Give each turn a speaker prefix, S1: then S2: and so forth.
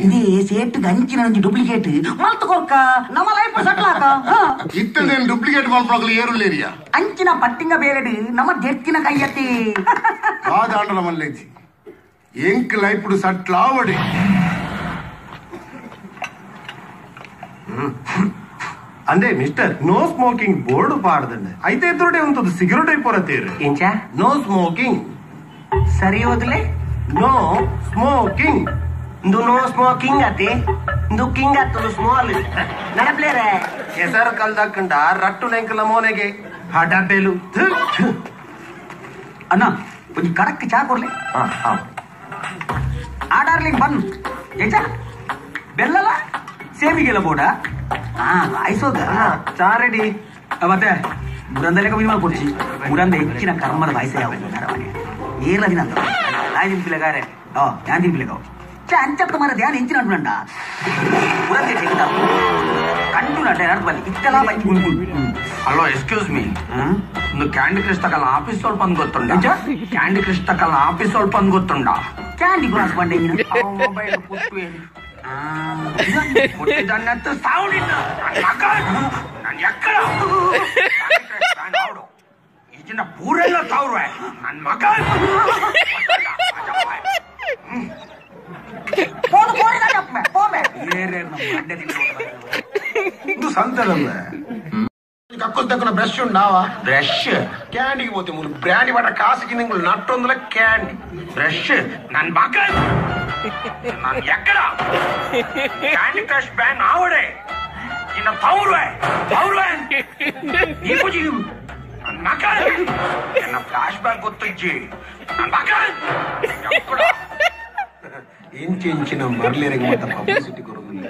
S1: ఇది సేట్ గంచిన నుంచి డూప్లికేట్ మల్త కొక్క నమ్మ లైఫ్ సట్లాక
S2: ಇತ್ತ నేను డూప్లికేట్ మల్పలకలు ఏరులేరియా
S1: అంచిన పట్టింగ బేరెడు నమ్మ జెట్టిన కయ్యత్తి
S2: కాదాండల మల్లేజి ఎంక్ లైఫ్ సట్లావడి
S3: ಅಂದೆ ಮಿಸ್ಟರ್ ನೋ ಸ್ಮೋಕಿಂಗ್ ಬೋರ್ಡ್ ಪಾಡ್ದಂಡೆ ಐತೆ ಎದುರುಡೆ ಉಂಟದು ಸಿಗರೇಟ್ ಐಪೋರತ್ತೇರು
S1: ಇಂಚ
S3: ನೋ ಸ್ಮೋಕಿಂಗ್
S1: ಸರಿ ಓದ್ಲೆ
S3: ನೋ ಸ್ಮೋಕಿಂಗ್
S1: ಇಂದು ನೋ ಸ್ಮೋಕಿಂಗ್ ಅತಿ ಇಂದು ಕಿಂಗ್ ಅತ್ತದು ಸ್ಮಾಲ್ ನಡಪ್ಲೇರೆ
S3: ಹೆಸರು ಕಲ್ದಾಕಂಡ ರಟ್ಟು ನೆಂಕಲ ಮೋನೆಗೆ ಹಡಬೇಲು
S1: ಅಣ್ಣ ಒಂದು ಕಡಕ್ ಚಾ ಕೊಡ್ಲಿ ಆ ಡಾರ್ಲಿಂಗ್ ಬನ್ ಏಚ ಬೆಲ್ಲಲ ಸೇಮಿಗೆಲ್ಲ ಬೋಡ ಆಯ್ಸೋದ
S3: ಚಾ ರೆಡಿ
S1: ಮತ್ತೆ ಮುರಂದಲೆಕ ವಿನಿಮಯ ಕೊಡ್ಸಿ ಮುರಂದ ಹೆಚ್ಚಿನ ಕರ್ಮದ ವಯಸ್ಸೇ ಯಾವ ಏರ್ಲ ದಿನ ಅಂತ ನಾಯಿ ದಿನಪಿಲೆಗಾರೆ ഞാൻ തിരിപ്പിലേക്കാവും അഞ്ചപ്പമാരെ ധ്യാനം എന്തിനാണ്ടുണ്ട മുരന്തെ ಕಂಡುನಟ ನಡ್ಬಲ್ಲಿ ಇತ್ತಲ ಬೈಕ್
S4: ಹಲೋ ಎಕ್ಸ್ಕ್ಯೂಸ್ ಮೀ ಒಂದು ಕ್ಯಾಂಡಿ ಕ್ರಶ್ ತಕಲ್ಲ ಆಫೀಸ್ ಸ್ವಲ್ಪ ಅಂದ್ ಗೊತ್ತುಂಡ ಕ್ಯಾಂಡಿ ಕ್ರಶ್ ತಕಲ್ಲ ಆಫೀಸ್ ಸ್ವಲ್ಪ ಅಂದ್ ಗೊತ್ತುಂಡ
S1: ಕ್ಯಾಂಡಿ ಕ್ರಾಸ್ ಬಂಡೆ
S4: ಮೊಬೈಲ್ ಪುಟ್ಟು ಮುಟ್ಟಿದನ್ನತ್ತು ಸಾವುಡಿನ ನಾನು ಎಕ್ಕಡ ಈಜಿನ ಪೂರೆಲ್ಲ ಸಾವ್ರುವೆ ನನ್ನ ಮಗ
S2: సంతలమ్మ కక్కులు తక్కువ బ్రష్ ఉండావా
S4: బ్రష్
S2: క్యాండీకి పోతే మూడు బ్రాండి పడ్డ కాసుకి నీకు నట్టొందల క్యాండీ
S4: బ్రష్ ನನ್ನ ಮಗ ನಾನು ಎಕ್ಕಡ ಕ್ಯಾಂಡಿ ಕ್ರಶ್ ಬ್ಯಾನ್ ಆವಡೆ ಇನ್ನ ತವ್ರುವೆ ನೀವು ನನ್ನ ಮಗ ನನ್ನ ಫ್ಲಾಶ್ ಬ್ಯಾಕ್ ಗೊತ್ತಿಜ್ಜಿ ನನ್ನ ಮಗ
S2: ಇಂಚಿನ ಮರ್ಲೇರಿಗೆ ಮಾತ್ರ ಪಬ್ಲಿಸಿಟಿ ಕೊಡೋದಿಲ್ಲ